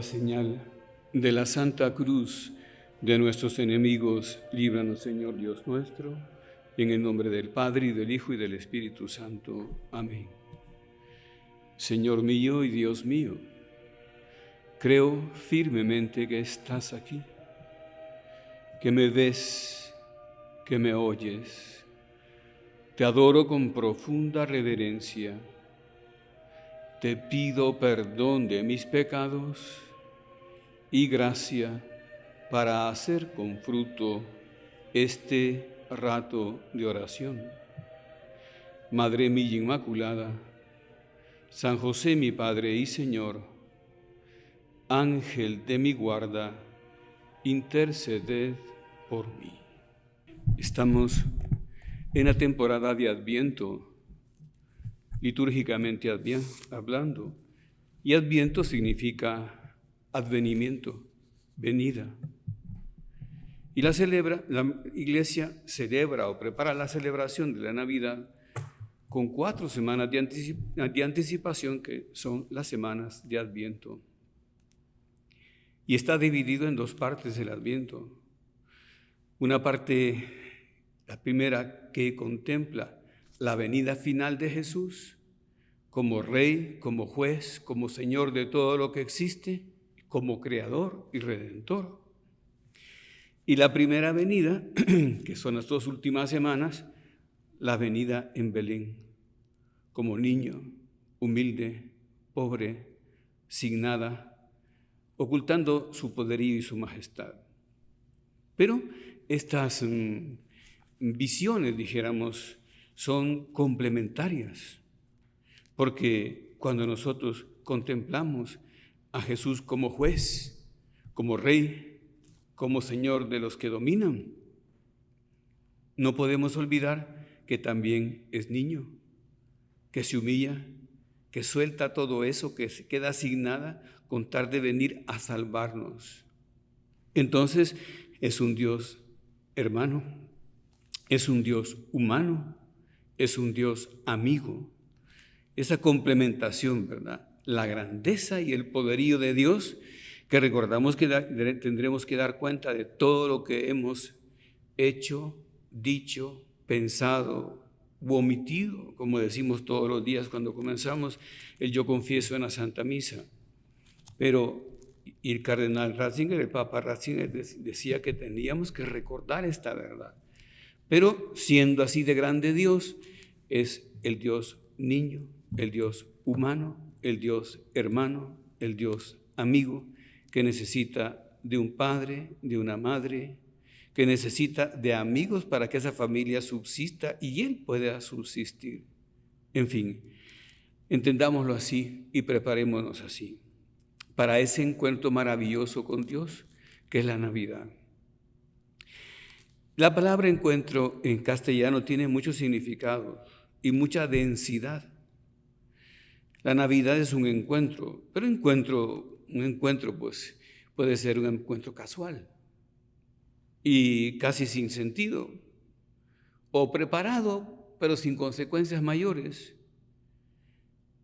señal de la Santa Cruz de nuestros enemigos, líbranos, Señor Dios nuestro, en el nombre del Padre, y del Hijo, y del Espíritu Santo. Amén. Señor mío y Dios mío, creo firmemente que estás aquí, que me ves, que me oyes. Te adoro con profunda reverencia. Te pido perdón de mis pecados y gracia para hacer con fruto este rato de oración. Madre mía Inmaculada, San José mi Padre y Señor, Ángel de mi guarda, interceded por mí. Estamos en la temporada de Adviento, litúrgicamente hablando, y Adviento significa advenimiento, venida. Y la Iglesia celebra o prepara la celebración de la Navidad con 4 semanas de anticipación, que son las semanas de Adviento. Y está dividido en 2 partes el Adviento. Una parte, la primera, que contempla la venida final de Jesús como Rey, como Juez, como Señor de todo lo que existe, como Creador y Redentor. Y la primera venida, que son las 2 últimas semanas, la venida en Belén, como niño, humilde, pobre, sin nada, ocultando su poderío y su majestad. Pero estas visiones, dijéramos, son complementarias, porque cuando nosotros contemplamos a Jesús como juez, como rey, como Señor de los que dominan, no podemos olvidar que también es niño, que se humilla, que suelta todo eso, que se queda sin nada con tal de venir a salvarnos. Entonces es un Dios hermano, es un Dios humano, es un Dios amigo. Esa complementación, ¿verdad? La grandeza y el poderío de Dios, que recordamos que tendremos que dar cuenta de todo lo que hemos hecho, dicho, pensado u omitido, como decimos todos los días cuando comenzamos el Yo Confieso en la Santa Misa. Pero el cardenal Ratzinger, el Papa Ratzinger, decía que teníamos que recordar esta verdad. Pero siendo así de grande Dios, es el Dios niño, el Dios humano, el Dios hermano, el Dios amigo, que necesita de un padre, de una madre, que necesita de amigos para que esa familia subsista y él pueda subsistir. En fin, entendámoslo así y preparémonos así para ese encuentro maravilloso con Dios, que es la Navidad. La palabra encuentro en castellano tiene muchos significados y mucha densidad. La Navidad es un encuentro, pero un encuentro pues puede ser un encuentro casual y casi sin sentido, o preparado pero sin consecuencias mayores.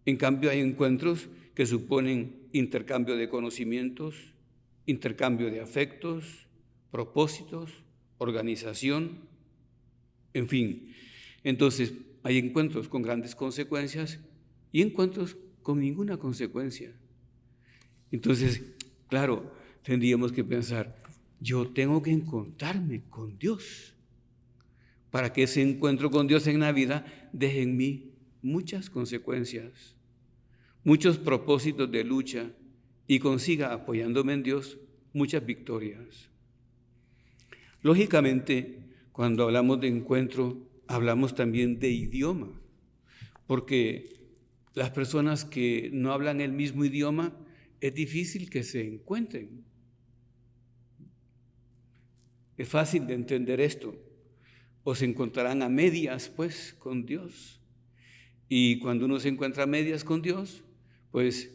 En cambio hay encuentros que suponen intercambio de conocimientos, intercambio de afectos, propósitos, organización, en fin. Entonces hay encuentros con grandes consecuencias y encuentros con ninguna consecuencia. Entonces, claro, tendríamos que pensar, yo tengo que encontrarme con Dios para que ese encuentro con Dios en Navidad deje en mí muchas consecuencias, muchos propósitos de lucha y consiga, apoyándome en Dios, muchas victorias. Lógicamente, cuando hablamos de encuentro, hablamos también de idioma, porque las personas que no hablan el mismo idioma, es difícil que se encuentren. Es fácil de entender esto. O se encontrarán a medias, pues, con Dios. Y cuando uno se encuentra a medias con Dios, pues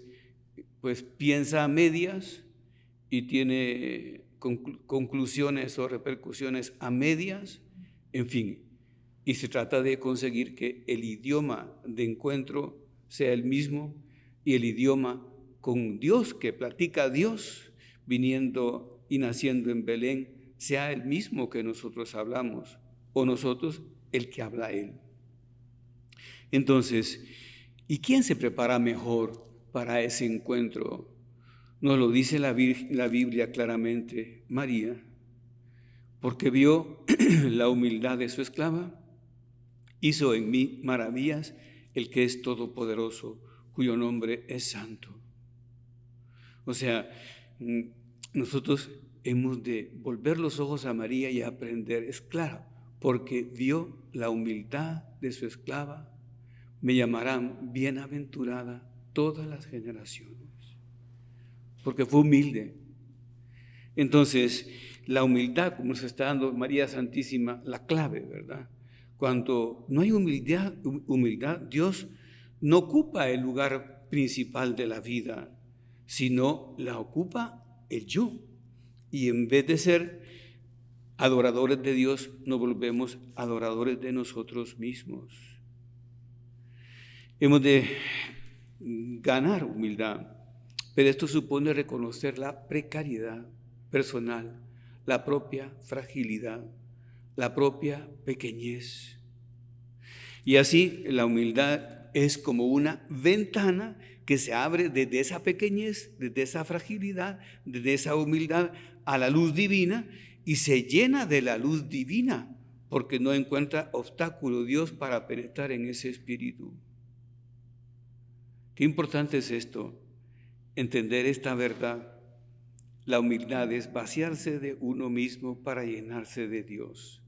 piensa a medias y tiene conclusiones o repercusiones a medias, en fin. Y se trata de conseguir que el idioma de encuentro sea el mismo y el idioma con Dios, que platica a Dios, viniendo y naciendo en Belén, sea el mismo que nosotros hablamos, o nosotros el que habla a Él. Entonces, ¿y quién se prepara mejor para ese encuentro? Nos lo dice la Biblia claramente, María, porque vio la humildad de su esclava, hizo en mí maravillas el que es todopoderoso, cuyo nombre es santo. O sea, nosotros hemos de volver los ojos a María y aprender, es claro, porque vio la humildad de su esclava, me llamarán bienaventurada todas las generaciones, porque fue humilde. Entonces, la humildad, como nos está dando María Santísima, la clave, ¿verdad? Cuando no hay humildad, Dios no ocupa el lugar principal de la vida, sino la ocupa el yo. Y en vez de ser adoradores de Dios, nos volvemos adoradores de nosotros mismos. Hemos de ganar humildad, pero esto supone reconocer la precariedad personal, la propia fragilidad, la propia pequeñez. Y así la humildad es como una ventana que se abre desde esa pequeñez, desde esa fragilidad, desde esa humildad a la luz divina, y se llena de la luz divina porque no encuentra obstáculo Dios para penetrar en ese espíritu. Qué importante es esto, entender esta verdad. La humildad es vaciarse de uno mismo para llenarse de Dios.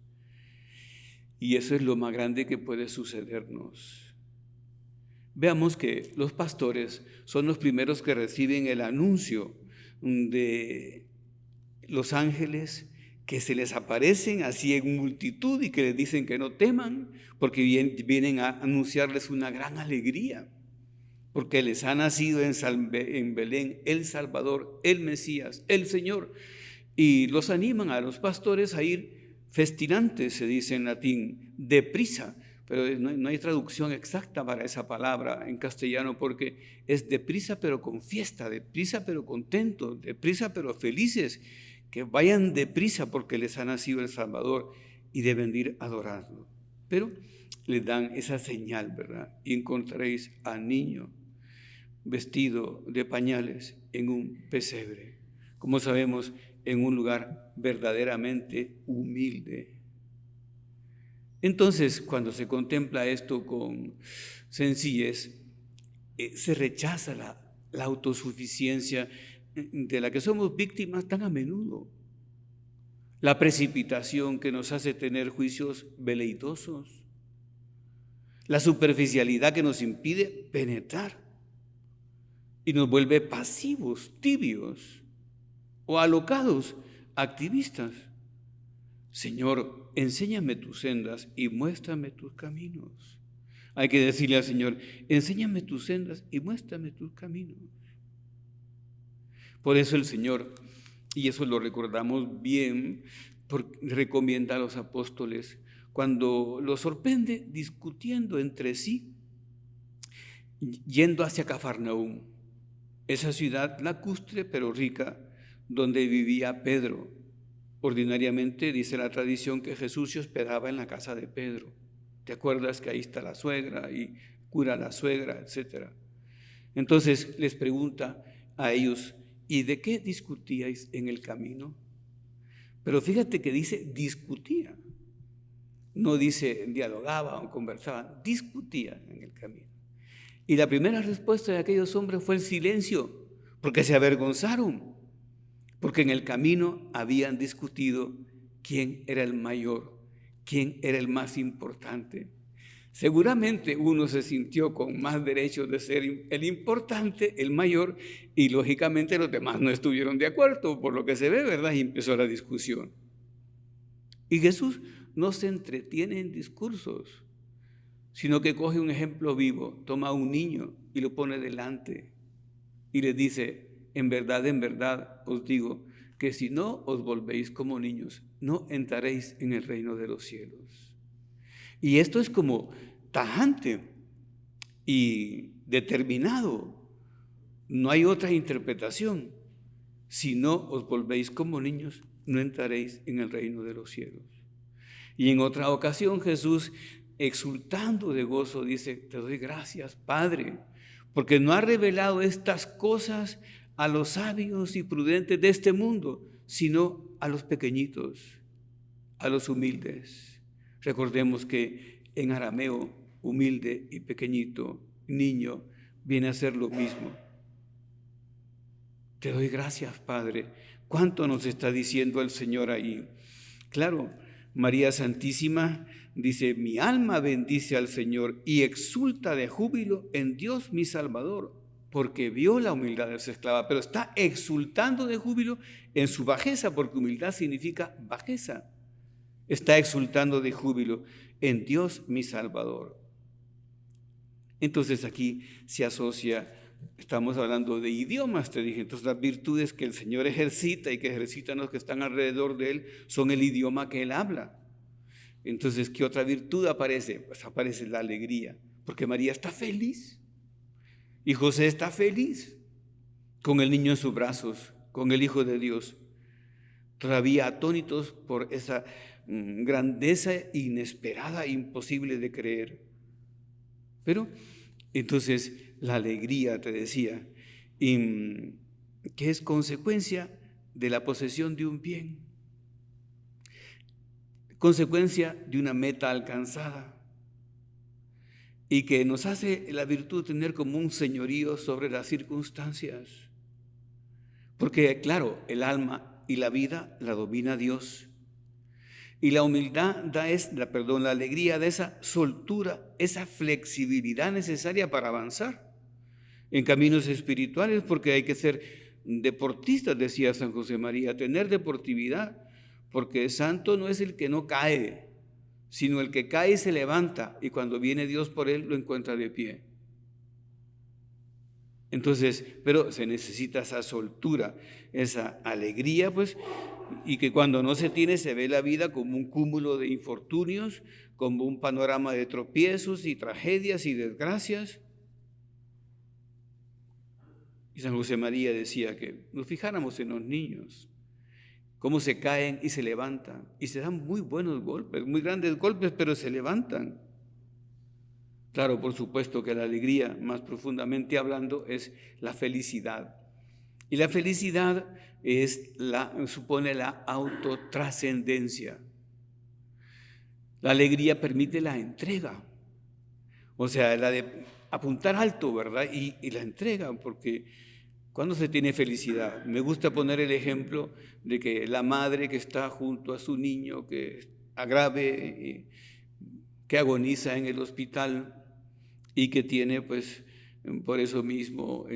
Y eso es lo más grande que puede sucedernos. Veamos que los pastores son los primeros que reciben el anuncio de los ángeles que se les aparecen así en multitud y que les dicen que no teman, porque vienen a anunciarles una gran alegría, porque les ha nacido en Belén el Salvador, el Mesías, el Señor, y los animan a los pastores a ir festinantes, se dice en latín, deprisa, pero no hay traducción exacta para esa palabra en castellano, porque es deprisa pero con fiesta, deprisa pero contentos, deprisa pero felices, que vayan deprisa porque les ha nacido el Salvador y deben ir a adorarlo. Pero les dan esa señal, ¿verdad? Y encontraréis al niño vestido de pañales en un pesebre. Como sabemos, en un lugar verdaderamente humilde. Entonces, cuando se contempla esto con sencillez, se rechaza la autosuficiencia de la que somos víctimas tan a menudo. La precipitación que nos hace tener juicios veleitosos. La superficialidad que nos impide penetrar y nos vuelve pasivos, tibios o alocados, activistas. Señor, enséñame tus sendas y muéstrame tus caminos. Hay que decirle al Señor, enséñame tus sendas y muéstrame tus caminos. Por eso el Señor, y eso lo recordamos bien, recomienda a los apóstoles cuando los sorprende discutiendo entre sí, yendo hacia Cafarnaúm, esa ciudad lacustre pero rica, donde vivía Pedro. Ordinariamente dice la tradición que Jesús se hospedaba en la casa de Pedro. ¿Te acuerdas que ahí está la suegra y cura a la suegra, etcétera? Entonces les pregunta a ellos, ¿y de qué discutíais en el camino? Pero fíjate que dice discutía, no dice dialogaba o conversaba, discutía en el camino. Y la primera respuesta de aquellos hombres fue el silencio, porque se avergonzaron. Porque en el camino habían discutido quién era el mayor, quién era el más importante. Seguramente uno se sintió con más derecho de ser el importante, el mayor, y lógicamente los demás no estuvieron de acuerdo, por lo que se ve, ¿verdad? Y empezó la discusión. Y Jesús no se entretiene en discursos, sino que coge un ejemplo vivo, toma a un niño y lo pone delante y le dice, en verdad os digo que si no os volvéis como niños, no entraréis en el reino de los cielos. Y esto es como tajante y determinado, No hay otra interpretación. Si no os volvéis como niños, no entraréis en el reino de los cielos. Y en otra ocasión Jesús, exultando de gozo, dice: te doy gracias, Padre, porque no has revelado estas cosas a los sabios y prudentes de este mundo, sino a los pequeñitos, a los humildes. Recordemos que en arameo, humilde y pequeñito, niño, viene a ser lo mismo. Te doy gracias, Padre. ¿Cuánto nos está diciendo el Señor ahí? Claro, María Santísima dice: mi alma bendice al Señor y exulta de júbilo en Dios mi Salvador, porque vio la humildad de su esclava. Pero está exultando de júbilo en su bajeza, porque humildad significa bajeza. Está exultando de júbilo en Dios mi Salvador. Entonces aquí se asocia, estamos hablando de idiomas, te dije. Entonces las virtudes que el Señor ejercita y que ejercitan los que están alrededor de Él son el idioma que Él habla. Entonces, ¿qué otra virtud aparece? Pues aparece la alegría, porque María está feliz y José está feliz con el niño en sus brazos, con el Hijo de Dios, todavía atónitos por esa grandeza inesperada, imposible de creer. Pero entonces la alegría, te decía, que es consecuencia de la posesión de un bien, consecuencia de una meta alcanzada, y que nos hace la virtud tener como un señorío sobre las circunstancias. Porque claro, el alma y la vida la domina Dios. Y la humildad la alegría da esa soltura, esa flexibilidad necesaria para avanzar en caminos espirituales, porque hay que ser deportistas, decía San José María, tener deportividad, porque santo no es el que no cae, sino el que cae y se levanta, y cuando viene Dios por él lo encuentra de pie. Entonces, pero se necesita esa soltura, esa alegría, pues, y que cuando no se tiene se ve la vida como un cúmulo de infortunios, como un panorama de tropiezos y tragedias y desgracias. Y San José María decía que nos fijáramos en los niños, cómo se caen y se levantan, y se dan muy buenos golpes, muy grandes golpes, pero se levantan. Claro, por supuesto que la alegría, más profundamente hablando, es la felicidad. Y la felicidad supone la autotrascendencia. La alegría permite la entrega, o sea, la de apuntar alto, ¿verdad? Y la entrega, porque ¿cuándo se tiene felicidad? Me gusta poner el ejemplo de que la madre que está junto a su niño que agrave, que agoniza en el hospital y que tiene, pues, por eso mismo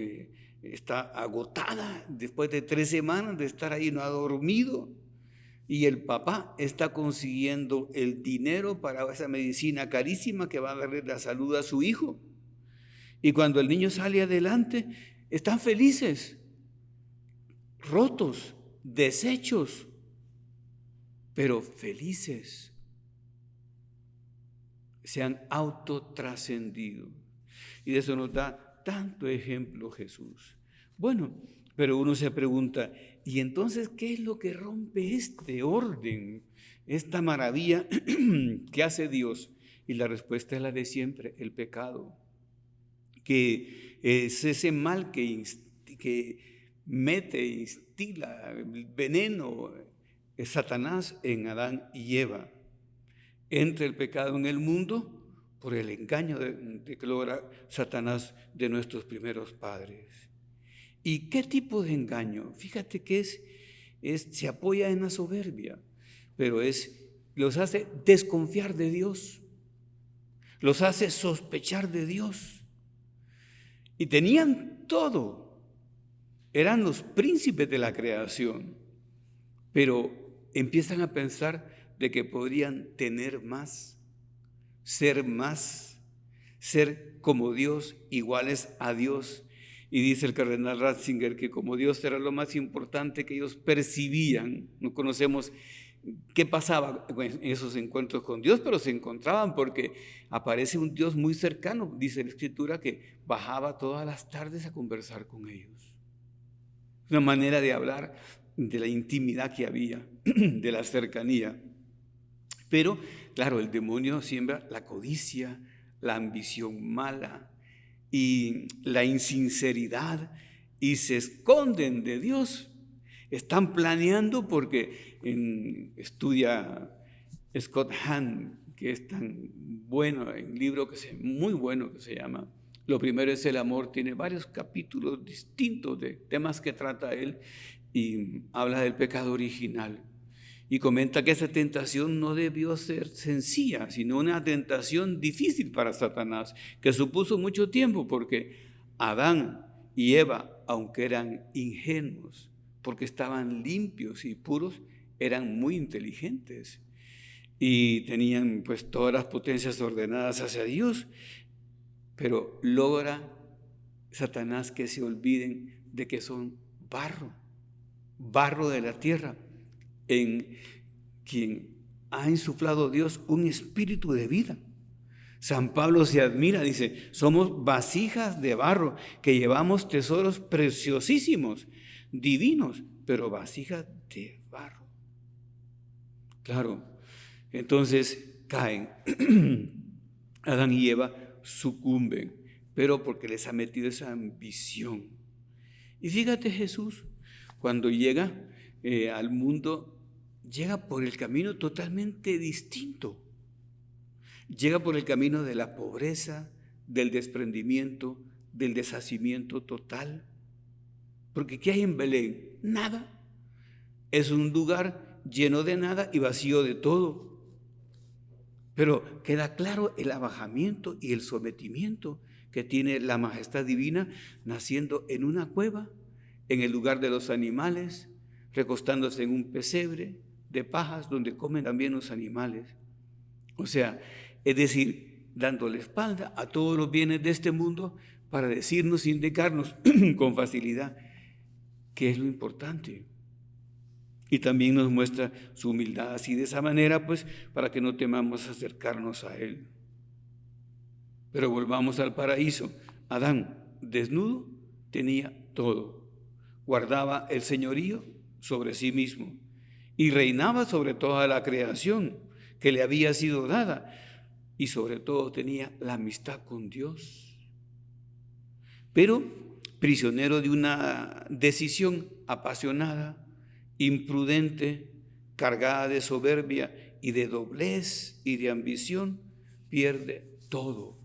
está agotada después de 3 semanas de estar ahí, no ha dormido, y el papá está consiguiendo el dinero para esa medicina carísima que va a darle la salud a su hijo. Y cuando el niño sale adelante, están felices, rotos, deshechos, pero felices. Se han autotrascendido. Y de eso nos da tanto ejemplo Jesús. Bueno, pero uno se pregunta, ¿y entonces qué es lo que rompe este orden, esta maravilla que hace Dios? Y la respuesta es la de siempre: el pecado, que es ese mal que mete, instila el veneno, es Satanás en Adán y Eva. Entra el pecado en el mundo por el engaño que logra Satanás de nuestros primeros padres. ¿Y qué tipo de engaño? Fíjate que se apoya en la soberbia, pero los hace desconfiar de Dios, los hace sospechar de Dios. Y tenían todo, eran los príncipes de la creación, pero empiezan a pensar de que podrían tener más, ser como Dios, iguales a Dios. Y dice el cardenal Ratzinger que como Dios era lo más importante que ellos percibían, no conocemos ¿Qué pasaba en esos encuentros con Dios? Pero se encontraban porque aparece un Dios muy cercano. Dice la Escritura que bajaba todas las tardes a conversar con ellos. Una manera de hablar de la intimidad que había, de la cercanía. Pero, claro, el demonio siembra la codicia, la ambición mala y la insinceridad y se esconden de Dios. Están planeando porque estudia Scott Hahn, que es tan bueno, en un libro muy bueno que se llama Lo primero es el amor. Tiene varios capítulos distintos de temas que trata él y habla del pecado original. Y comenta que esa tentación no debió ser sencilla, sino una tentación difícil para Satanás, que supuso mucho tiempo porque Adán y Eva, aunque eran ingenuos, porque estaban limpios y puros, eran muy inteligentes y tenían pues todas las potencias ordenadas hacia Dios, pero logra Satanás que se olviden de que son barro de la tierra, en quien ha insuflado Dios un espíritu de vida. San Pablo se admira, dice, somos vasijas de barro que llevamos tesoros preciosísimos, divinos, pero vasijas de barro. Claro, entonces caen. Adán y Eva sucumben, pero porque les ha metido esa ambición. Y fíjate, Jesús, cuando llega al mundo, llega por el camino totalmente distinto. Llega por el camino de la pobreza, del desprendimiento, del deshacimiento total. Porque ¿qué hay en Belén? Nada. Es un lugar lleno de nada y vacío de todo. Pero queda claro el abajamiento y el sometimiento que tiene la majestad divina naciendo en una cueva, en el lugar de los animales, recostándose en un pesebre de pajas donde comen también los animales. O sea, es decir, dando la espalda a todos los bienes de este mundo para decirnos, indicarnos con facilidad qué es lo importante. Y también nos muestra su humildad así de esa manera, pues, para que no temamos acercarnos a Él. Pero volvamos al paraíso. Adán, desnudo, tenía todo. Guardaba el señorío sobre sí mismo y reinaba sobre toda la creación que le había sido dada, y sobre todo tenía la amistad con Dios. Pero prisionero de una decisión apasionada, imprudente, cargada de soberbia y de doblez y de ambición, pierde todo.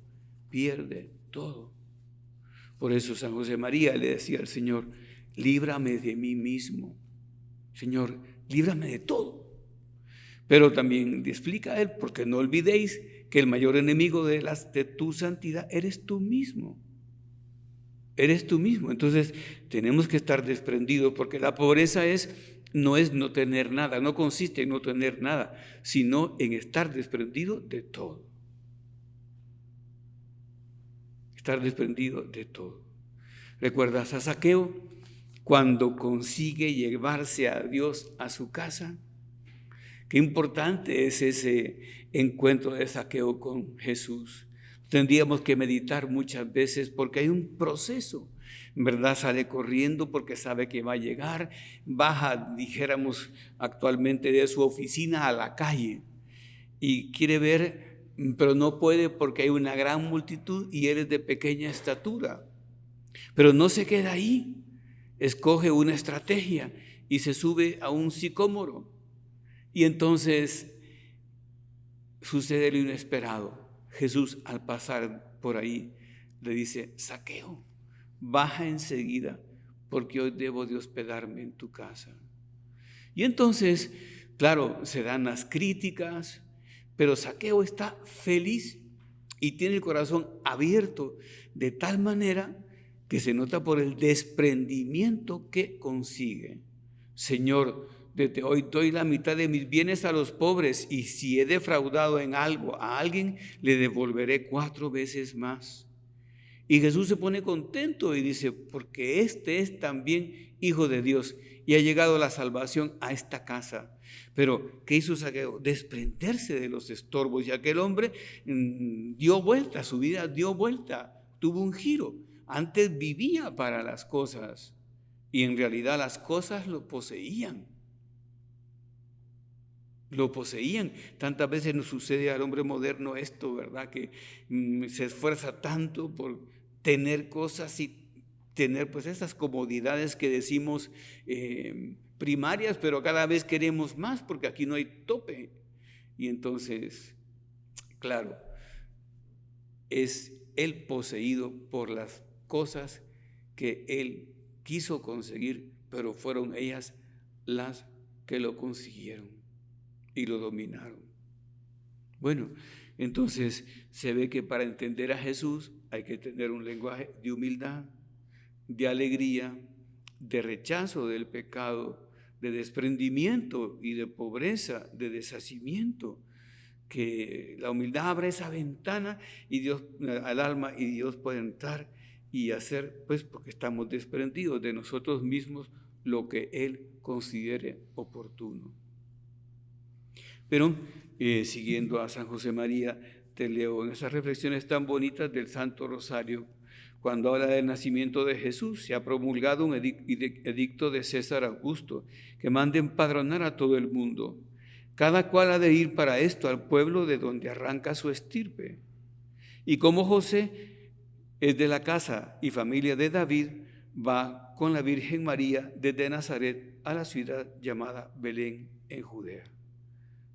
Por eso San José María le decía al Señor, líbrame de mí mismo. Señor, líbrame de todo. Pero también le explica a él, porque no olvidéis que el mayor enemigo de tu santidad eres tú mismo. Eres tú mismo. Entonces tenemos que estar desprendidos, porque la pobreza no es no tener nada, no consiste en no tener nada, sino en estar desprendido de todo. Estar desprendido de todo. ¿Recuerdas a Zaqueo cuando consigue llevarse a Dios a su casa? Qué importante es ese encuentro de Zaqueo con Jesús. Tendríamos que meditar muchas veces porque hay un proceso, ¿verdad? Sale corriendo porque sabe que va a llegar, baja, dijéramos actualmente, de su oficina a la calle y quiere ver, pero no puede porque hay una gran multitud y él es de pequeña estatura. Pero no se queda ahí, escoge una estrategia y se sube a un sicómoro. Y entonces sucede lo inesperado. Jesús, al pasar por ahí, le dice, Zaqueo, baja enseguida, porque hoy debo de hospedarme en tu casa. Y entonces, claro, se dan las críticas, pero Zaqueo está feliz y tiene el corazón abierto de tal manera que se nota por el desprendimiento que consigue. Señor, desde hoy doy la mitad de mis bienes a los pobres, y si he defraudado en algo a alguien, le devolveré 4 veces más. Y Jesús se pone contento y dice, porque este es también hijo de Dios y ha llegado la salvación a esta casa. Pero, ¿qué hizo Zaqueo? Desprenderse de los estorbos, y aquel hombre dio vuelta, su vida dio vuelta, tuvo un giro. Antes vivía para las cosas y en realidad las cosas lo poseían. Lo poseían. Tantas veces nos sucede al hombre moderno esto, ¿verdad? Que se esfuerza tanto por tener cosas y tener pues esas comodidades que decimos primarias, pero cada vez queremos más porque aquí no hay tope. Y entonces, claro, es él poseído por las cosas que él quiso conseguir, pero fueron ellas las que lo consiguieron y lo dominaron. Bueno, entonces se ve que para entender a Jesús hay que tener un lenguaje de humildad, de alegría, de rechazo del pecado, de desprendimiento y de pobreza, de deshacimiento. Que la humildad abre esa ventana y Dios al alma, y Dios puede entrar y hacer, pues porque estamos desprendidos de nosotros mismos, lo que Él considere oportuno. Pero siguiendo a San José María, te leo en esas reflexiones tan bonitas del Santo Rosario, cuando habla del nacimiento de Jesús. Se ha promulgado un edicto de César Augusto que manda empadronar a todo el mundo. Cada cual ha de ir para esto al pueblo de donde arranca su estirpe. Y como José es de la casa y familia de David, va con la Virgen María desde Nazaret a la ciudad llamada Belén en Judea.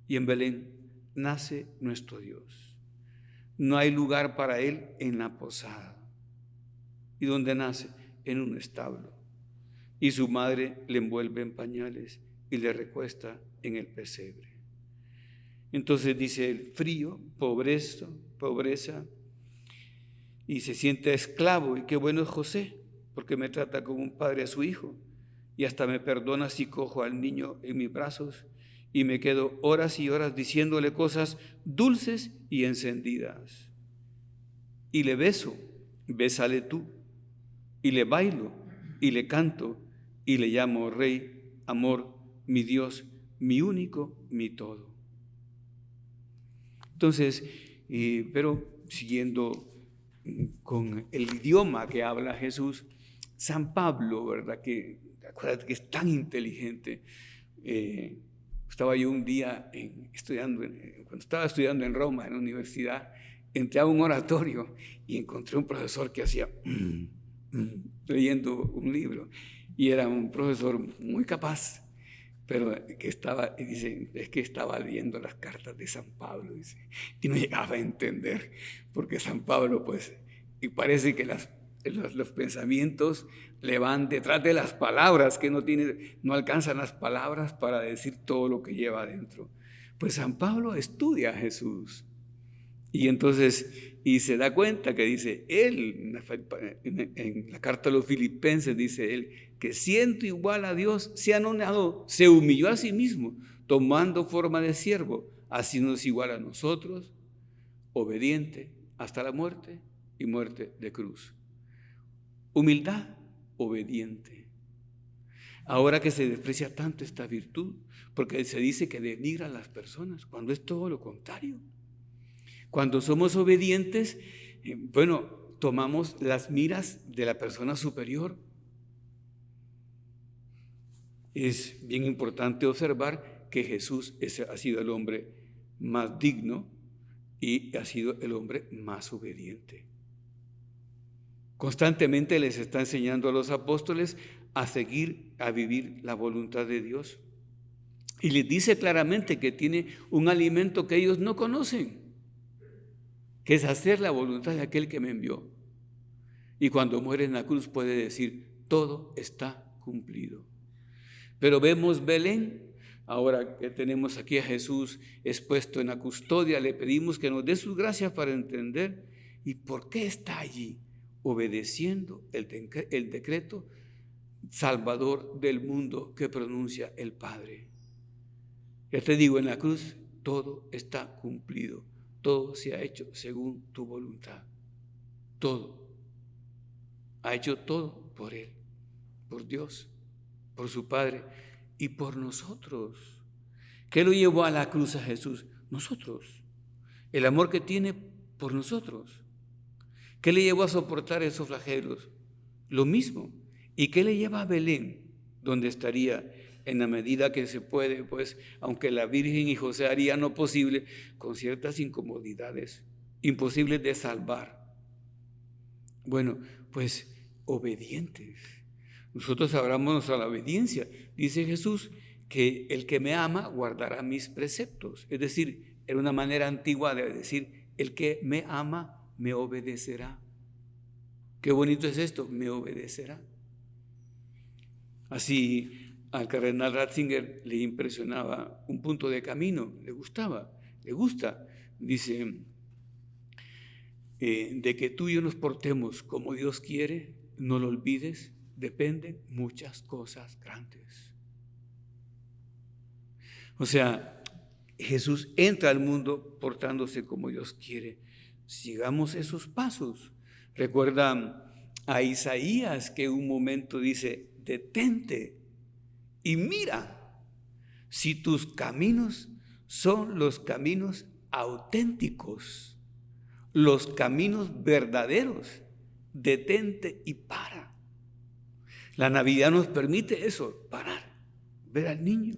Y en Belén nace nuestro Dios. No hay lugar para él en la posada. ¿Y dónde nace? En un establo. Y su madre le envuelve en pañales y le recuesta en el pesebre. Entonces dice el frío, pobreza, y se siente esclavo. Y qué bueno es José, porque me trata como un padre a su hijo, y hasta me perdona si cojo al niño en mis brazos y me quedo horas y horas diciéndole cosas dulces y encendidas. Y le beso, bésale tú, y le bailo, y le canto, y le llamo Rey, amor, mi Dios, mi único, mi todo. Entonces, pero siguiendo con el idioma que habla Jesús, San Pablo, ¿verdad? Que acuérdate que es tan inteligente. Estaba yo un día cuando estaba estudiando en Roma, en la universidad, entré a un oratorio y encontré un profesor que hacía leyendo un libro, y era un profesor muy capaz, pero que estaba, dice, es que estaba leyendo las cartas de San Pablo, dice, y no llegaba a entender, porque San Pablo, pues, y parece que los pensamientos le van detrás de las palabras, que no alcanzan las palabras para decir todo lo que lleva adentro. Pues San Pablo estudia a Jesús, y entonces, y se da cuenta que dice él, en la carta a los Filipenses dice él, que siendo igual a Dios, se anonadó, se humilló a sí mismo, tomando forma de siervo, haciéndose igual a nosotros, obediente hasta la muerte y muerte de cruz. Humildad, obediente. Ahora que se desprecia tanto esta virtud, porque se dice que denigra a las personas, cuando es todo lo contrario. Cuando somos obedientes, bueno, tomamos las miras de la persona superior. Es bien importante observar que Jesús ha sido el hombre más digno y ha sido el hombre más obediente. Constantemente les está enseñando a los apóstoles a seguir, a vivir la voluntad de Dios. Y les dice claramente que tiene un alimento que ellos no conocen, que es hacer la voluntad de aquel que me envió. Y cuando muere en la cruz puede decir, todo está cumplido. Pero vemos Belén, ahora que tenemos aquí a Jesús expuesto en la custodia, le pedimos que nos dé sus gracias para entender y por qué está allí, obedeciendo el decreto salvador del mundo que pronuncia el Padre. Ya te digo, en la cruz todo está cumplido. Todo se ha hecho según tu voluntad. Todo. Ha hecho todo por Él, por Dios, por su Padre y por nosotros. ¿Qué lo llevó a la cruz a Jesús? Nosotros. El amor que tiene por nosotros. ¿Qué le llevó a soportar esos flagelos? Lo mismo. ¿Y qué le lleva a Belén? Donde estaría en la medida que se puede, pues, aunque la Virgen y José harían lo posible, con ciertas incomodidades, imposibles de salvar. Bueno, pues, obedientes. Nosotros abramos a la obediencia. Dice Jesús que el que me ama guardará mis preceptos. Es decir, era una manera antigua de decir, el que me ama me obedecerá. Qué bonito es esto, me obedecerá. Así al cardenal Ratzinger le impresionaba un punto de camino, le gusta, dice, de que tú y yo nos portemos como Dios quiere, no lo olvides, dependen muchas cosas grandes. O sea, Jesús entra al mundo portándose como Dios quiere. Sigamos esos pasos. Recuerda a Isaías que un momento dice, detente y mira si tus caminos son los caminos auténticos, los caminos verdaderos. Detente y para. La Navidad nos permite eso, parar, ver al niño.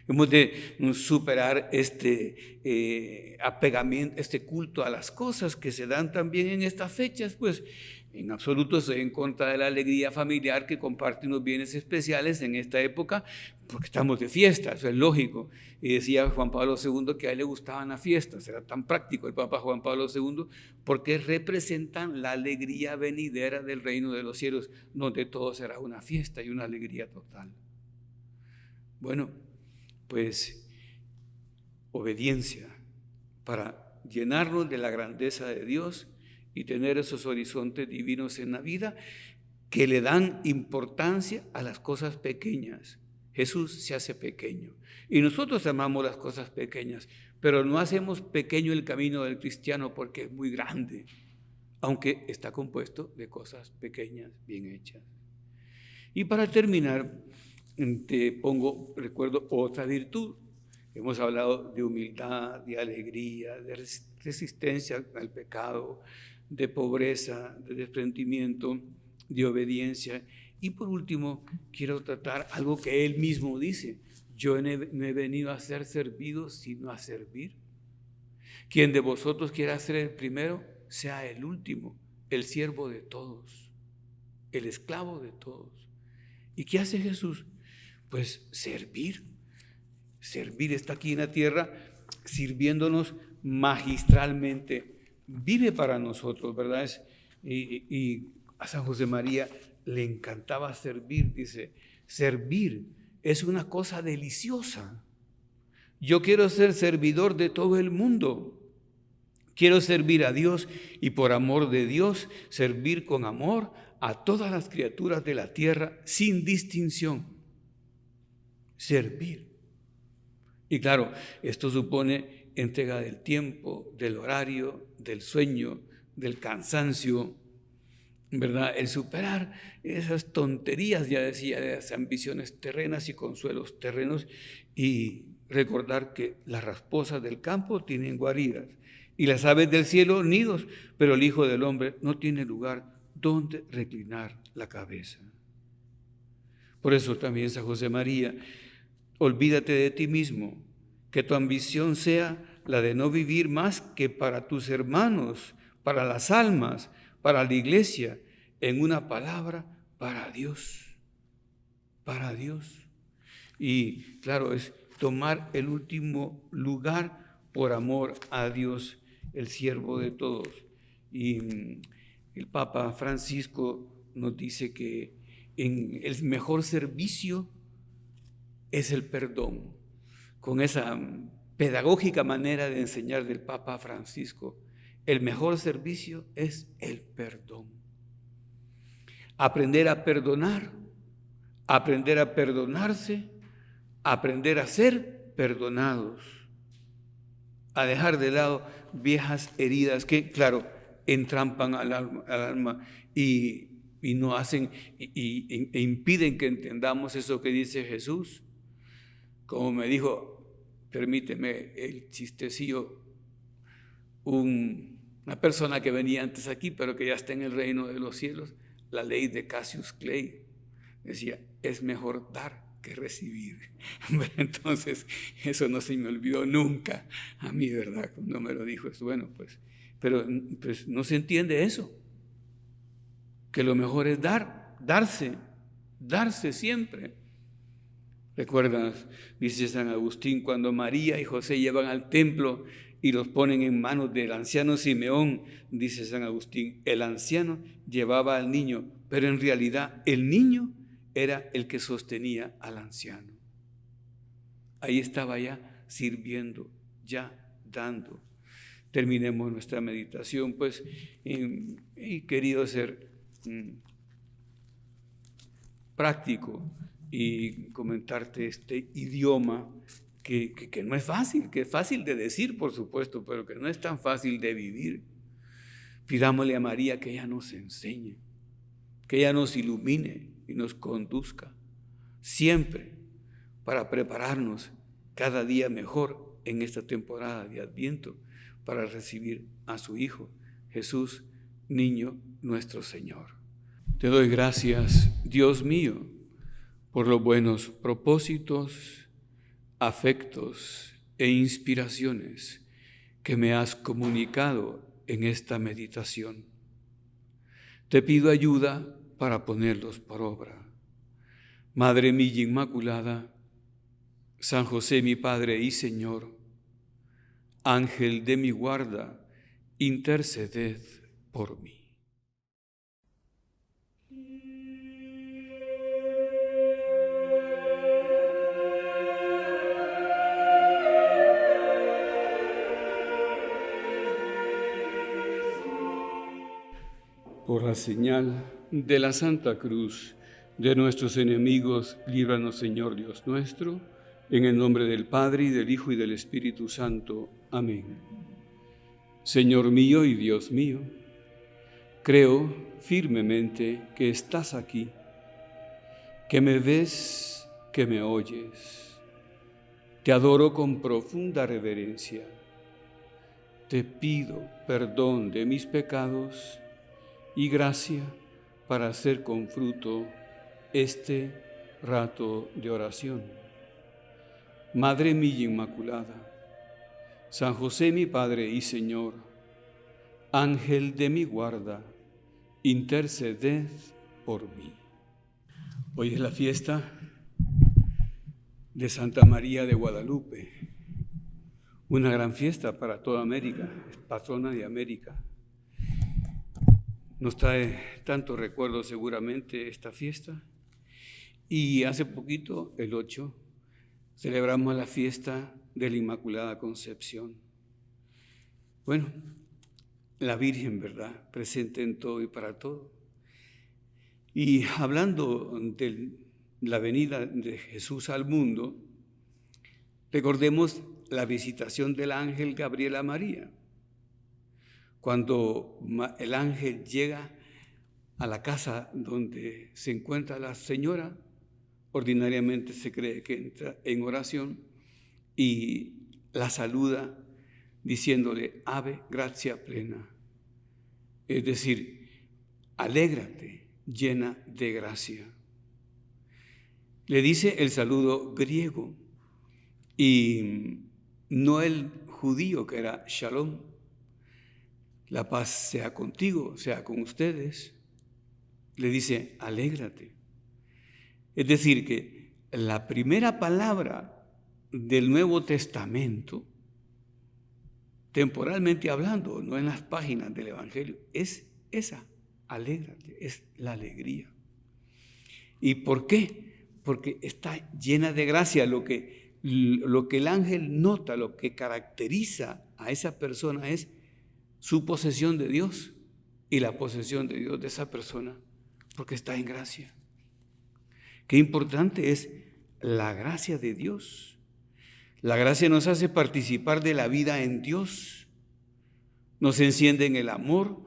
Hemos de superar este apegamiento, este culto a las cosas que se dan también en estas fechas, pues en absoluto estoy en contra de la alegría familiar que comparte unos bienes especiales en esta época, porque estamos de fiesta, eso es lógico. Y decía Juan Pablo II que a él le gustaban las fiestas, era tan práctico el Papa Juan Pablo II, porque representan la alegría venidera del reino de los cielos, donde todo será una fiesta y una alegría total. Bueno, pues obediencia para llenarnos de la grandeza de Dios y tener esos horizontes divinos en la vida que le dan importancia a las cosas pequeñas. Jesús se hace pequeño y nosotros amamos las cosas pequeñas, pero no hacemos pequeño el camino del cristiano porque es muy grande, aunque está compuesto de cosas pequeñas bien hechas. Y para terminar, recuerdo otra virtud. Hemos hablado de humildad, de alegría, de resistencia al pecado, de pobreza, de desprendimiento, de obediencia. Y por último, quiero tratar algo que él mismo dice. Yo no he venido a ser servido, sino a servir. Quien de vosotros quiera ser el primero, sea el último, el siervo de todos, el esclavo de todos. ¿Y qué hace Jesús? Pues servir. Servir, está aquí en la tierra sirviéndonos magistralmente. Vive para nosotros, ¿verdad? Y a San José María le encantaba servir. Dice, servir es una cosa deliciosa. Yo quiero ser servidor de todo el mundo. Quiero servir a Dios y por amor de Dios servir con amor a todas las criaturas de la tierra sin distinción. Servir. Y claro, esto supone entrega del tiempo, del horario, del sueño, del cansancio, ¿verdad? El superar esas tonterías, ya decía, de las ambiciones terrenas y consuelos terrenos, y recordar que las raposas del campo tienen guaridas y las aves del cielo nidos, pero el Hijo del Hombre no tiene lugar donde reclinar la cabeza. Por eso también San José María, olvídate de ti mismo, que tu ambición sea la de no vivir más que para tus hermanos, para las almas, para la iglesia, en una palabra, para Dios, para Dios. Y claro, es tomar el último lugar por amor a Dios, el siervo de todos. Y el Papa Francisco nos dice que el mejor servicio es el perdón. Con esa pedagógica manera de enseñar del Papa Francisco, el mejor servicio es el perdón. Aprender a perdonar, aprender a perdonarse, aprender a ser perdonados, a dejar de lado viejas heridas que, claro, entrampan al alma y y no hacen e impiden que entendamos eso que dice Jesús. Como me dijo, permíteme el chistecillo, una persona que venía antes aquí, pero que ya está en el reino de los cielos, la ley de Cassius Clay, decía, es mejor dar que recibir. Entonces, eso no se me olvidó nunca a mí, ¿verdad? Cuando me lo dijo, bueno, pues, pero pues no se entiende eso, que lo mejor es darse siempre. ¿Recuerdas? Dice San Agustín, cuando María y José llevan al templo y los ponen en manos del anciano Simeón, dice San Agustín, el anciano llevaba al niño, pero en realidad el niño era el que sostenía al anciano. Ahí estaba ya sirviendo, ya dando. Terminemos nuestra meditación, pues, y querido ser práctico y comentarte este idioma que no es fácil, que es fácil de decir, por supuesto, pero que no es tan fácil de vivir. Pidámosle a María que ella nos enseñe, que ella nos ilumine y nos conduzca siempre para prepararnos cada día mejor en esta temporada de Adviento para recibir a su Hijo, Jesús, niño nuestro Señor. Te doy gracias, Dios mío, por los buenos propósitos, afectos e inspiraciones que me has comunicado en esta meditación. Te pido ayuda para ponerlos por obra. Madre mía Inmaculada, San José mi Padre y Señor, Ángel de mi guarda, interceded por mí. Por la señal de la Santa Cruz de nuestros enemigos, líbranos, Señor Dios nuestro, en el nombre del Padre, y del Hijo, y del Espíritu Santo. Amén. Señor mío y Dios mío, creo firmemente que estás aquí, que me ves, que me oyes. Te adoro con profunda reverencia. Te pido perdón de mis pecados y gracia para hacer con fruto este rato de oración. Madre mía Inmaculada, San José mi Padre y Señor, Ángel de mi guarda, interceded por mí. Hoy es la fiesta de Santa María de Guadalupe, una gran fiesta para toda América, es patrona de América. Nos trae tantos recuerdos seguramente esta fiesta. Y hace poquito, el 8, celebramos la fiesta de la Inmaculada Concepción. Bueno, la Virgen, ¿verdad? Presente en todo y para todo. Y hablando de la venida de Jesús al mundo, recordemos la visitación del ángel Gabriel a María. Cuando el ángel llega a la casa donde se encuentra la señora, ordinariamente se cree que entra en oración y la saluda diciéndole, Ave, gracia plena. Es decir, alégrate, llena de gracia. Le dice el saludo griego y no el judío que era shalom. La paz sea contigo, sea con ustedes. Le dice, alégrate. Es decir, que la primera palabra del Nuevo Testamento, temporalmente hablando, no en las páginas del Evangelio, es esa, alégrate, es la alegría. ¿Y por qué? Porque está llena de gracia. Lo que el ángel nota, lo que caracteriza a esa persona es su posesión de Dios y la posesión de Dios de esa persona, porque está en gracia. Qué importante es la gracia de Dios. La gracia nos hace participar de la vida en Dios, nos enciende en el amor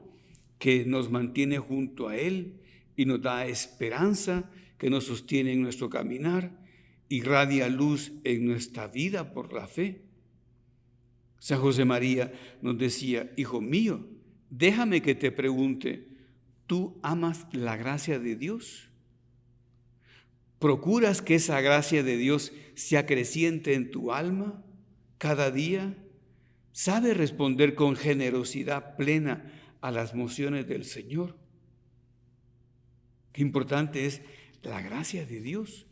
que nos mantiene junto a Él, y nos da esperanza que nos sostiene en nuestro caminar, irradia luz en nuestra vida por la fe. San José María nos decía: hijo mío, déjame que te pregunte, ¿tú amas la gracia de Dios? ¿Procuras que esa gracia de Dios sea creciente en tu alma cada día? ¿Sabes responder con generosidad plena a las mociones del Señor? Qué importante es la gracia de Dios.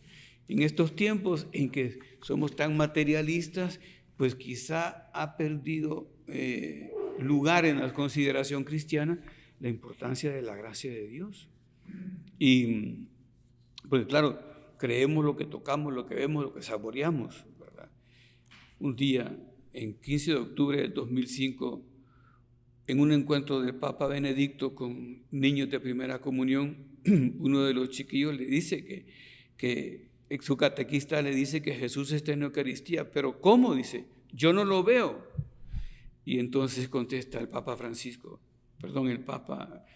En estos tiempos en que somos tan materialistas, pues quizá ha perdido lugar en la consideración cristiana la importancia de la gracia de Dios. Y pues claro, creemos lo que tocamos, lo que vemos, lo que saboreamos, ¿verdad? Un día, en 15 de octubre del 2005, en un encuentro del Papa Benedicto con niños de primera comunión, uno de los chiquillos le dice que su catequista le dice que Jesús está en la Eucaristía. ¿Pero cómo? Dice, yo no lo veo. Y entonces contesta el Papa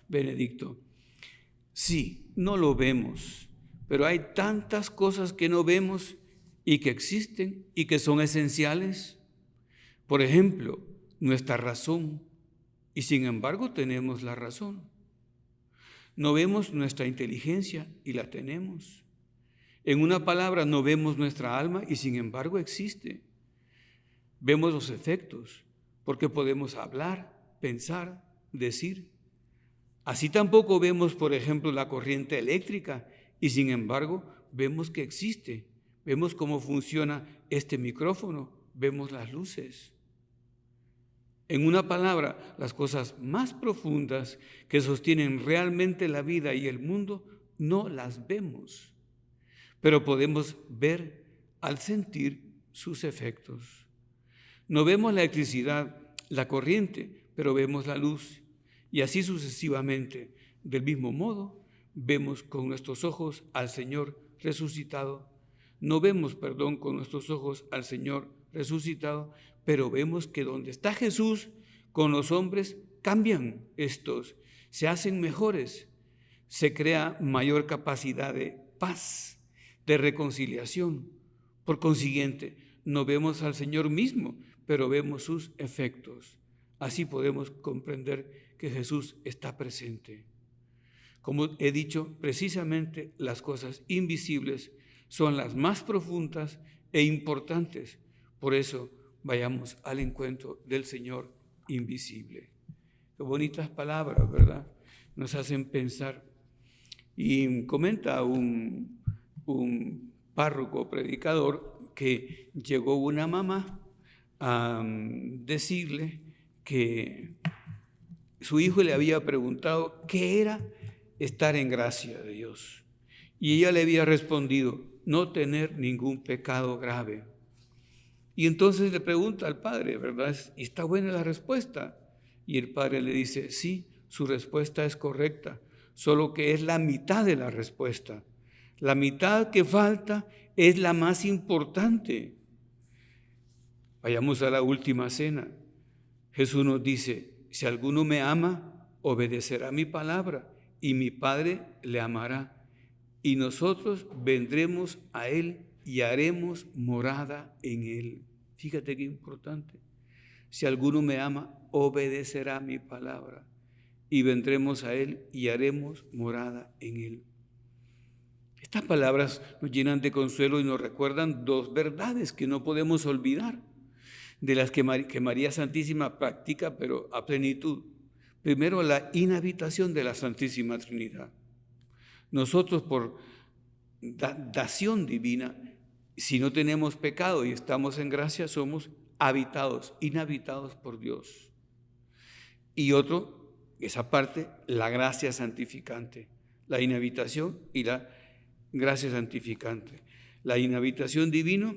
Benedicto, sí, no lo vemos, pero hay tantas cosas que no vemos y que existen y que son esenciales. Por ejemplo, nuestra razón, y sin embargo tenemos la razón. No vemos nuestra inteligencia y la tenemos. En una palabra, no vemos nuestra alma y sin embargo existe. Vemos los efectos, porque podemos hablar, pensar, decir. Así tampoco vemos, por ejemplo, la corriente eléctrica y sin embargo vemos que existe. Vemos cómo funciona este micrófono, vemos las luces. En una palabra, las cosas más profundas que sostienen realmente la vida y el mundo no las vemos, pero podemos ver al sentir sus efectos. No vemos la electricidad, la corriente, pero vemos la luz, y así sucesivamente. Del mismo modo, vemos con nuestros ojos al Señor resucitado. No vemos, con nuestros ojos al Señor resucitado, pero vemos que donde está Jesús, con los hombres cambian estos, se hacen mejores, se crea mayor capacidad de paz, de reconciliación. Por consiguiente, no vemos al Señor mismo, pero vemos sus efectos. Así podemos comprender que Jesús está presente. Como he dicho, precisamente las cosas invisibles son las más profundas e importantes. Por eso vayamos al encuentro del Señor invisible. Qué bonitas palabras, ¿verdad? Nos hacen pensar. Y comenta un párroco predicador que llegó una mamá a decirle que su hijo le había preguntado qué era estar en gracia de Dios. Y ella le había respondido, no tener ningún pecado grave. Y entonces le pregunta al padre, ¿verdad? ¿Y está buena la respuesta? Y el padre le dice, sí, su respuesta es correcta, solo que es la mitad de la respuesta. La mitad que falta es la más importante. Vayamos a la última cena. Jesús nos dice, si alguno me ama, obedecerá mi palabra, y mi Padre le amará, y nosotros vendremos a él y haremos morada en él. Fíjate qué importante. Si alguno me ama, obedecerá mi palabra, y vendremos a él y haremos morada en él. Estas palabras nos llenan de consuelo y nos recuerdan dos verdades que no podemos olvidar, de las que María Santísima practica, pero a plenitud. Primero, la inhabitación de la Santísima Trinidad. Nosotros, por dación divina, si no tenemos pecado y estamos en gracia, somos habitados, inhabitados por Dios. Y otro, esa parte, la gracia santificante, la inhabitación y la gracia santificante. La inhabitación divina,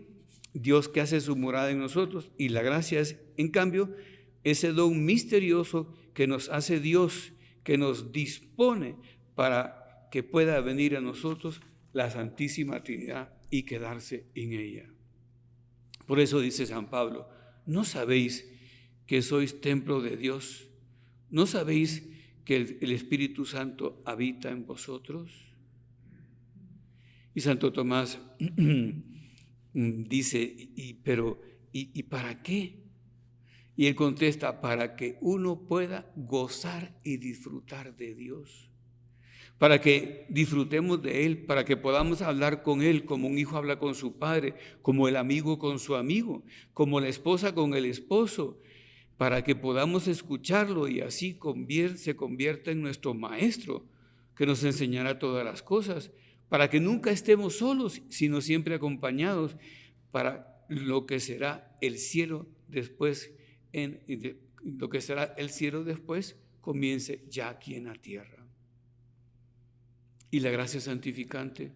Dios que hace su morada en nosotros, y la gracia es, en cambio, ese don misterioso que nos hace Dios, que nos dispone para que pueda venir a nosotros la Santísima Trinidad y quedarse en ella. Por eso dice San ¿no sabéis que sois templo de Dios? ¿No sabéis que el Espíritu Santo habita en vosotros? Y Santo Tomás dice, ¿y para qué? Y él contesta, para que uno pueda gozar y disfrutar de Dios, para que disfrutemos de Él, para que podamos hablar con Él como un hijo habla con su padre, como el amigo con su amigo, como la esposa con el esposo, para que podamos escucharlo y así se convierta en nuestro maestro, que nos enseñará todas las cosas, para que nunca estemos solos, sino siempre acompañados, para lo que será el cielo después, lo que será el cielo después, comience ya aquí en la tierra. Y la gracia santificante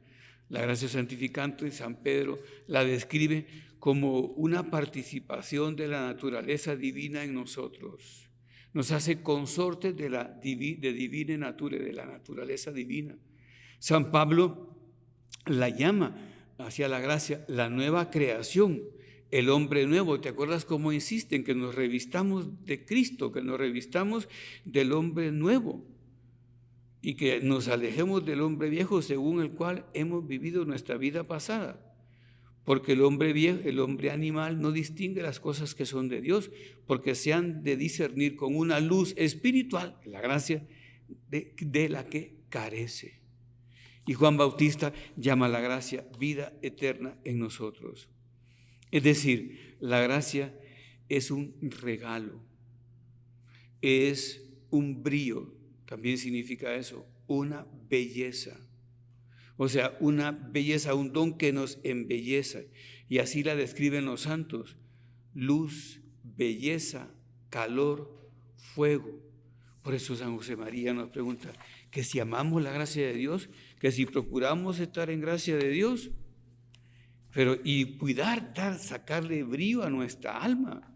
San Pedro la describe como una participación de la naturaleza divina en nosotros. Nos hace consortes de la naturaleza divina. San Pablo la llama hacia la gracia la nueva creación, el hombre nuevo. ¿Te acuerdas cómo insisten que nos revistamos de Cristo, que nos revistamos del hombre nuevo y que nos alejemos del hombre viejo según el cual hemos vivido nuestra vida pasada? Porque el hombre viejo, el hombre animal no distingue las cosas que son de Dios, porque se han de discernir con una luz espiritual, la gracia de la que carece. Y Juan Bautista llama a la gracia vida eterna en nosotros. Es decir, la gracia es un regalo, es un brío, también significa eso, una belleza. O sea, una belleza, un don que nos embellece. Y así la describen los santos: luz, belleza, calor, fuego. Por eso San José María nos pregunta que si amamos la gracia de Dios, que si procuramos estar en gracia de Dios, y sacarle brío a nuestra alma.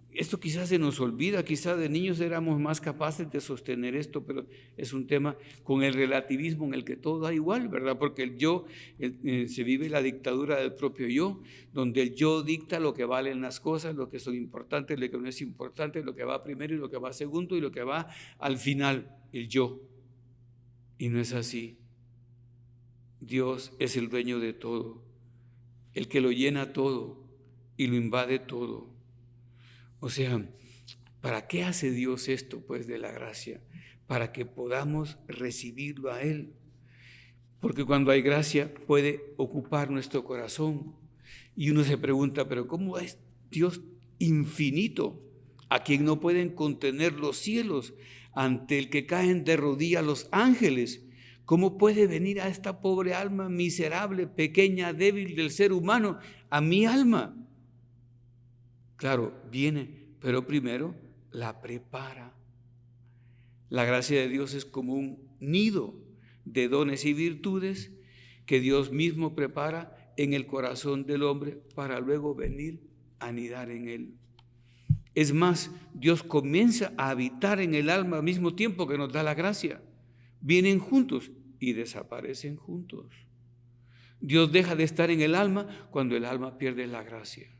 Esto quizás se nos olvida, quizás de niños éramos más capaces de sostener esto, pero es un tema con el relativismo en el que todo da igual, ¿verdad? Porque el yo, se vive la dictadura del propio yo, donde el yo dicta lo que valen las cosas, lo que son importantes, lo que no es importante, lo que va primero y lo que va segundo y lo que va al final, el yo. Y no es así. Dios es el dueño de todo, el que lo llena todo y lo invade todo. O sea, ¿para qué hace Dios esto, pues, de la gracia? Para que podamos recibirlo a Él. Porque cuando hay gracia puede ocupar nuestro corazón. Y uno se pregunta, ¿pero cómo es Dios infinito, a quien no pueden contener los cielos, ante el que caen de rodillas los ángeles? ¿Cómo puede venir a esta pobre alma miserable, pequeña, débil del ser humano, a mi alma? Claro, viene, pero primero la prepara. La gracia de Dios es como un nido de dones y virtudes que Dios mismo prepara en el corazón del hombre para luego venir a anidar en él. Es más, Dios comienza a habitar en el alma al mismo tiempo que nos da la gracia. Vienen juntos y desaparecen juntos. Dios deja de estar en el alma cuando el alma pierde la gracia.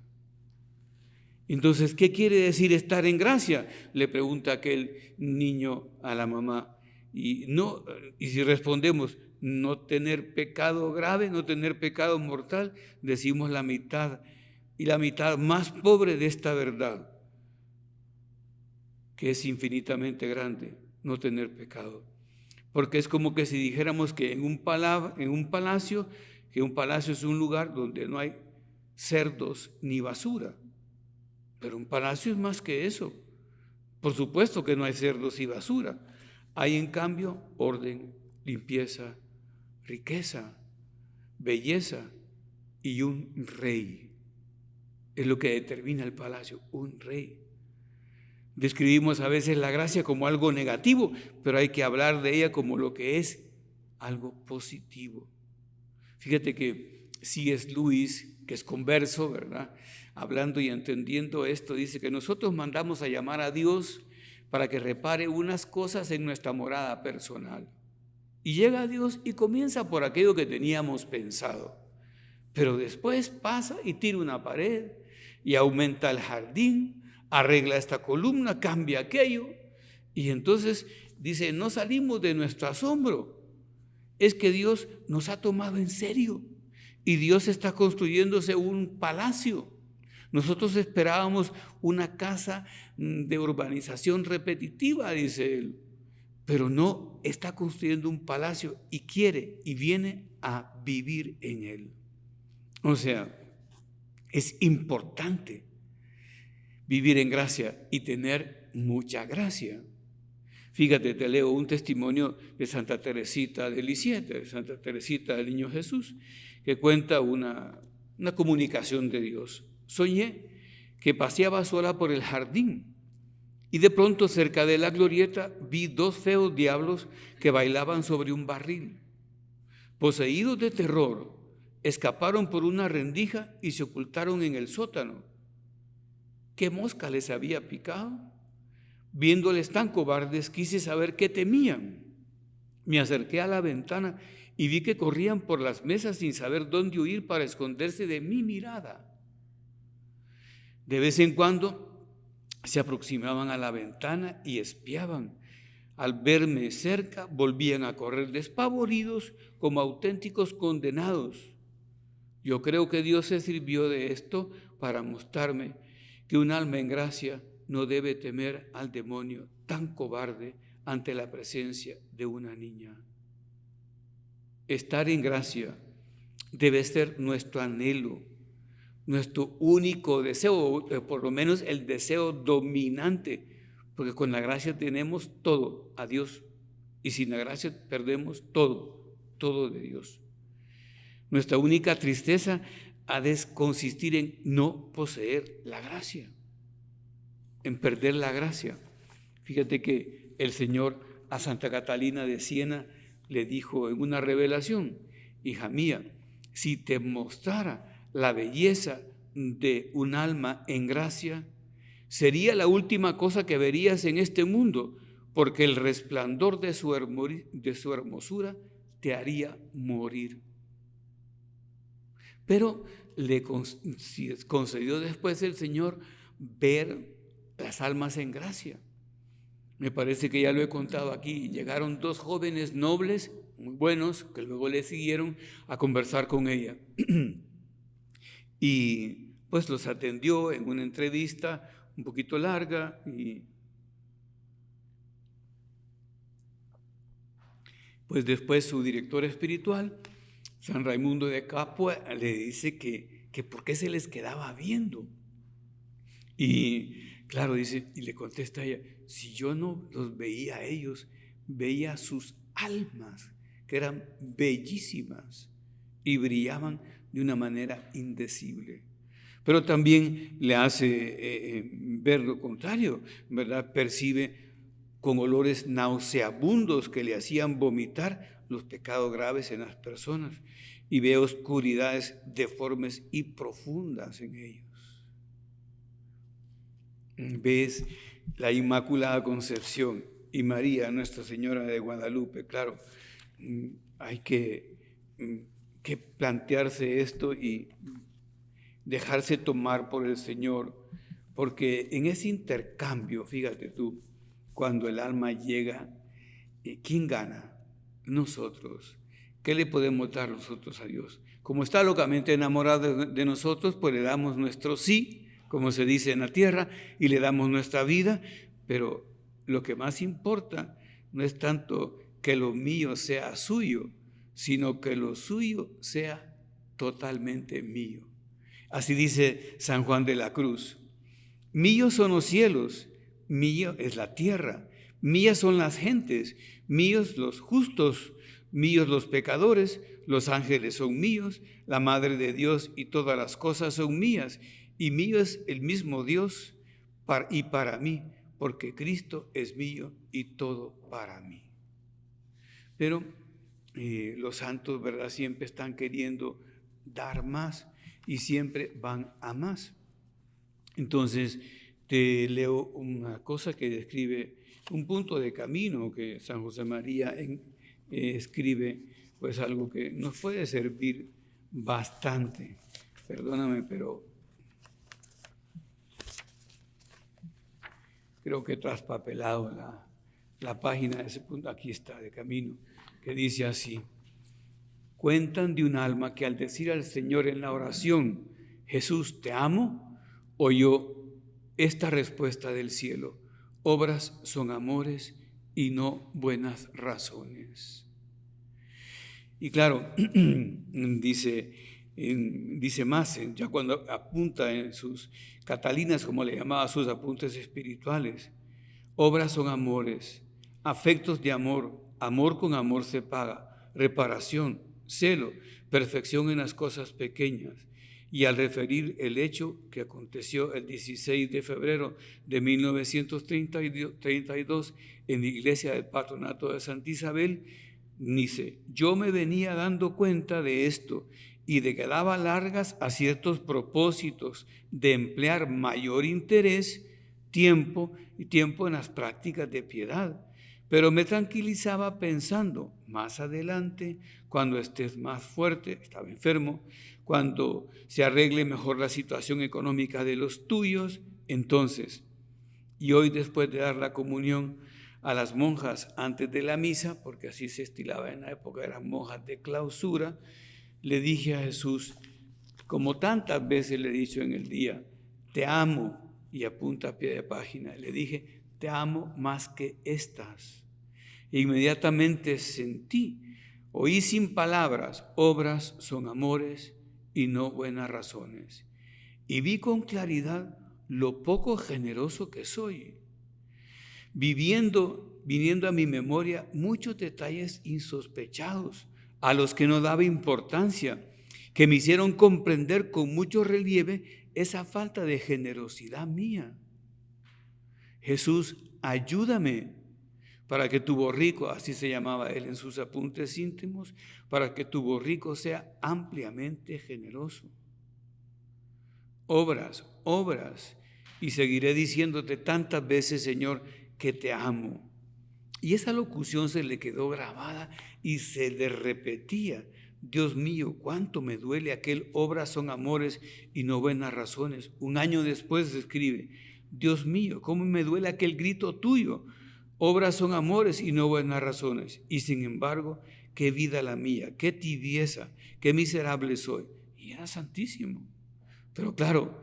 Entonces, ¿qué quiere decir estar en gracia?, le pregunta aquel niño a la mamá. Y si respondemos, no tener pecado grave, no tener pecado mortal, decimos la mitad, y la mitad más pobre de esta verdad, que es infinitamente grande, no tener pecado. Porque es como que si dijéramos que en un palacio es un lugar donde no hay cerdos ni basura. Pero un palacio es más que eso. Por supuesto que no hay cerdos y basura. Hay en cambio orden, limpieza, riqueza, belleza y un rey. Es lo que determina el palacio, un rey. Describimos a veces la gracia como algo negativo, pero hay que hablar de ella como lo que es, algo positivo. Fíjate que C.S. Lewis, que es converso, ¿verdad?, hablando y entendiendo esto, dice que nosotros mandamos a llamar a Dios para que repare unas cosas en nuestra morada personal. Y llega a Dios y comienza por aquello que teníamos pensado. Pero después pasa y tira una pared y aumenta el jardín, arregla esta columna, cambia aquello Y entonces dice, no salimos de nuestro asombro. Es que Dios nos ha tomado en serio y Dios está construyéndose un palacio. Nosotros esperábamos una casa de urbanización repetitiva, dice él, pero no, está construyendo un palacio y quiere y viene a vivir en él. O sea, es importante vivir en gracia y tener mucha gracia. Fíjate, te leo un testimonio de Santa Teresita de Lisieux, de Santa Teresita del Niño Jesús, que cuenta una comunicación de Dios. Soñé que paseaba sola por el jardín y de pronto cerca de la glorieta vi 2 feos diablos que bailaban sobre un barril. Poseídos de terror, escaparon por una rendija y se ocultaron en el sótano. ¿Qué mosca les había picado? Viéndoles tan cobardes, quise saber qué temían. Me acerqué a la ventana y vi que corrían por las mesas sin saber dónde huir para esconderse de mi mirada. De vez en cuando se aproximaban a la ventana y espiaban. Al verme cerca, volvían a correr despavoridos como auténticos condenados. Yo creo que Dios se sirvió de esto para mostrarme que un alma en gracia no debe temer al demonio tan cobarde ante la presencia de una niña. Estar en gracia debe ser nuestro anhelo, nuestro único deseo, por lo menos el deseo dominante, porque con la gracia tenemos todo a Dios y sin la gracia perdemos todo de Dios. Nuestra única tristeza ha de consistir en no poseer la gracia, en perder la gracia. Fíjate que el Señor a Santa Catalina de Siena le dijo en una revelación: hija mía, si te mostrara la belleza de un alma en gracia, sería la última cosa que verías en este mundo, porque el resplandor de su hermosura te haría morir. Pero le concedió después el Señor ver las almas en gracia. Me parece que ya lo he contado aquí. Llegaron 2 jóvenes nobles, muy buenos, que luego le siguieron a conversar con ella. Y pues los atendió en una entrevista un poquito larga y pues después su director espiritual, San Raimundo de Capua, le dice que por qué se les quedaba viendo. Y claro, dice, y le contesta ella, si yo no los veía a ellos, veía sus almas, que eran bellísimas y brillaban de una manera indecible. Pero también le hace ver lo contrario, ¿verdad? Percibe con olores nauseabundos que le hacían vomitar los pecados graves en las personas y ve oscuridades deformes y profundas en ellos. Ves la Inmaculada Concepción y María, Nuestra Señora de Guadalupe. Claro, hay que plantearse esto y dejarse tomar por el Señor, porque en ese intercambio, fíjate tú, cuando el alma llega, ¿quién gana? Nosotros. ¿Qué le podemos dar nosotros a Dios? Como está locamente enamorado de nosotros, pues le damos nuestro sí, como se dice en la tierra, y le damos nuestra vida, pero lo que más importa no es tanto que lo mío sea suyo, sino que lo suyo sea totalmente mío. Así dice San Juan de la Cruz: míos son los cielos, mío es la tierra, mías son las gentes, míos los justos, míos los pecadores, los ángeles son míos, la Madre de Dios y todas las cosas son mías, y mío es el mismo Dios y para mí, porque Cristo es mío y todo para mí. Pero los santos, ¿verdad?, siempre están queriendo dar más y siempre van a más. Entonces, te leo una cosa que describe un punto de camino que San José María escribe, pues algo que nos puede servir bastante. Perdóname, pero creo que he traspapelado la página de ese punto, aquí está, de camino, que dice así: cuentan de un alma que al decir al Señor en la oración, Jesús, te amo, oyó esta respuesta del cielo: obras son amores y no buenas razones. Y claro, dice más, ya cuando apunta en sus catalinas, como le llamaba, sus apuntes espirituales: obras son amores, afectos de amor, amor con amor se paga, reparación, celo, perfección en las cosas pequeñas. Y al referir el hecho que aconteció el 16 de febrero de 1932 en la iglesia del Patronato de Santa Isabel, dice: yo me venía dando cuenta de esto y de que daba largas a ciertos propósitos de emplear mayor interés, tiempo en las prácticas de piedad. Pero me tranquilizaba pensando, más adelante, cuando estés más fuerte, estaba enfermo, cuando se arregle mejor la situación económica de los tuyos, entonces. Y hoy, después de dar la comunión a las monjas antes de la misa, porque así se estilaba en la época, eran monjas de clausura, le dije a Jesús, como tantas veces le he dicho en el día, te amo, y apunta a pie de página, le dije, te amo más que estas. E inmediatamente oí sin palabras, obras son amores y no buenas razones. Y vi con claridad lo poco generoso que soy, viniendo a mi memoria muchos detalles insospechados, a los que no daba importancia, que me hicieron comprender con mucho relieve esa falta de generosidad mía. Jesús, ayúdame para que tu borrico, así se llamaba él en sus apuntes íntimos, para que tu borrico sea ampliamente generoso. Obras, y seguiré diciéndote tantas veces, Señor, que te amo. Y esa locución se le quedó grabada y se le repetía: Dios mío, cuánto me duele aquel obras son amores y no buenas razones. Un año después escribe: Dios mío, cómo me duele aquel grito tuyo, obras son amores y no buenas razones. Y sin embargo, qué vida la mía, qué tibieza, qué miserable soy. Y era santísimo. Pero claro,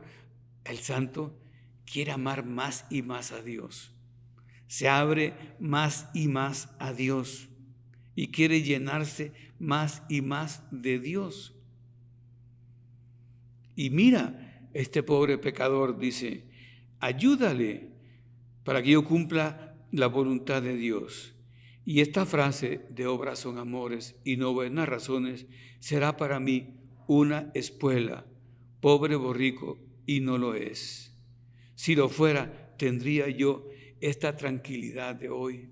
el santo quiere amar más y más a Dios. Se abre más y más a Dios y quiere llenarse más y más de Dios. Y mira, este pobre pecador dice: ayúdale para que yo cumpla la voluntad de Dios. Y esta frase de obras son amores y no buenas razones será para mí una espuela. Pobre borrico, y no lo es. Si lo fuera, tendría yo esta tranquilidad de hoy.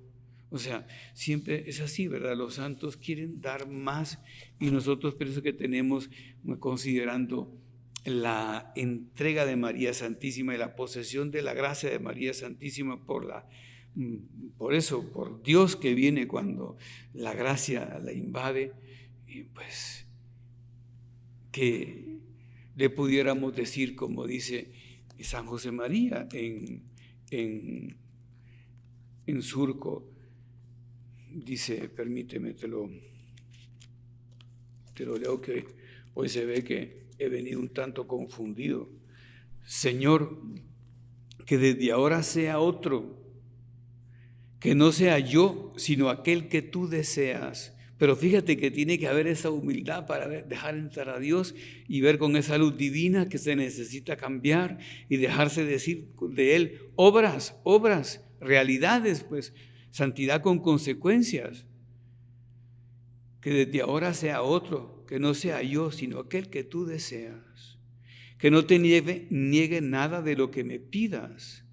O sea, siempre es así, ¿verdad? Los santos quieren dar más y nosotros por eso que tenemos, considerando la entrega de María Santísima y la posesión de la gracia de María Santísima por Dios que viene cuando la gracia la invade, y pues que le pudiéramos decir, como dice San José María en Surco, dice, permíteme, te lo leo, que hoy se ve que he venido un tanto confundido. Señor, que desde ahora sea otro, que no sea yo, sino aquel que tú deseas. Pero fíjate que tiene que haber esa humildad para dejar entrar a Dios y ver con esa luz divina que se necesita cambiar y dejarse decir de Él obras, realidades, pues santidad con consecuencias. Que desde ahora sea otro, que no sea yo, sino aquel que tú deseas. Que no te niegue nada de lo que me pidas,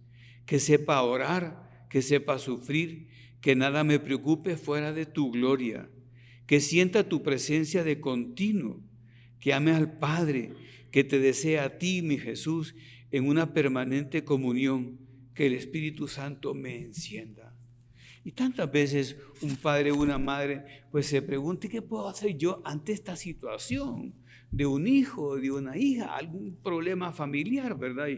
que sepa orar, que sepa sufrir, que nada me preocupe fuera de tu gloria. Que sienta tu presencia de continuo, que ame al Padre, que te desea a ti, mi Jesús, en una permanente comunión, que el Espíritu Santo me encienda. Y tantas veces un padre o una madre pues se pregunta: ¿qué puedo hacer yo ante esta situación de un hijo, de una hija, algún problema familiar, ¿verdad?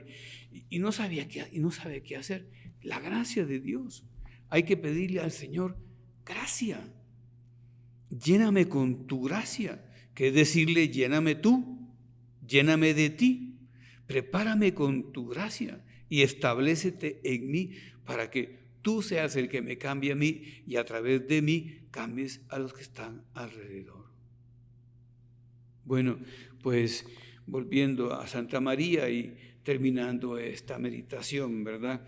Y no sabe qué hacer. La gracia de Dios. hay que pedirle al Señor gracia. Lléname con tu gracia, que es decirle, lléname tú, lléname de ti, prepárame con tu gracia y establécete en mí para que tú seas el que me cambie a mí y a través de mí cambies a los que están alrededor. Bueno, pues volviendo a Santa María y terminando esta meditación, ¿verdad?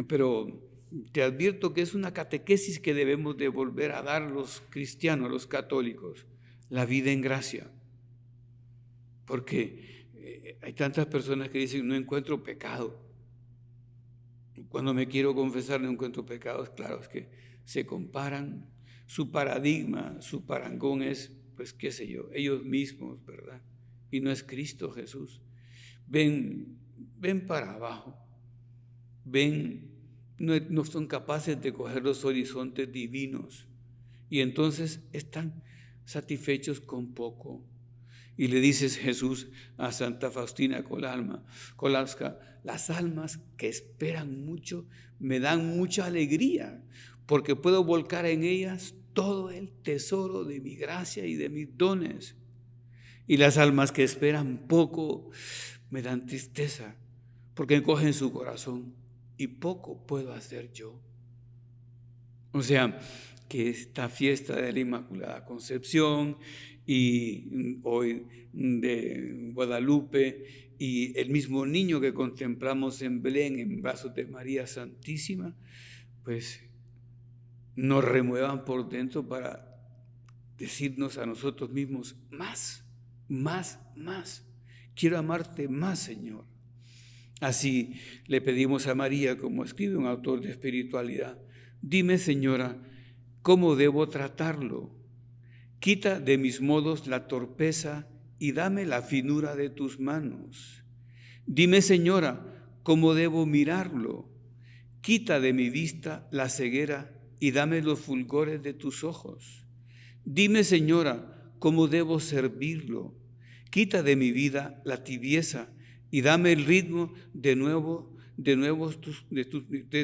Pero te advierto que es una catequesis que debemos de volver a dar los cristianos, los católicos, la vida en gracia. Porque hay tantas personas que dicen, no encuentro pecado. Cuando me quiero confesar no encuentro pecados. Claro, es que se comparan. Su paradigma, su parangón es, pues qué sé yo, ellos mismos, ¿verdad? Y no es Cristo Jesús. Ven para abajo. No son capaces de coger los horizontes divinos. Y entonces están satisfechos con poco. Y le dices Jesús a Santa Faustina Kowalska, las almas que esperan mucho me dan mucha alegría, porque puedo volcar en ellas todo el tesoro de mi gracia y de mis dones. Y las almas que esperan poco me dan tristeza, porque encogen su corazón y poco puedo hacer yo. O sea, que esta fiesta de la Inmaculada Concepción y hoy de Guadalupe y el mismo niño que contemplamos en Belén en brazos de María Santísima, pues nos remuevan por dentro para decirnos a nosotros mismos, más. Quiero amarte más, Señor. Así le pedimos a María, como escribe un autor de espiritualidad, dime, Señora, ¿cómo debo tratarlo? Quita de mis modos la torpeza y dame la finura de tus manos. Dime, Señora, ¿cómo debo mirarlo? Quita de mi vista la ceguera y dame los fulgores de tus ojos. Dime, Señora, ¿cómo debo servirlo? Quita de mi vida la tibieza y dame el ritmo de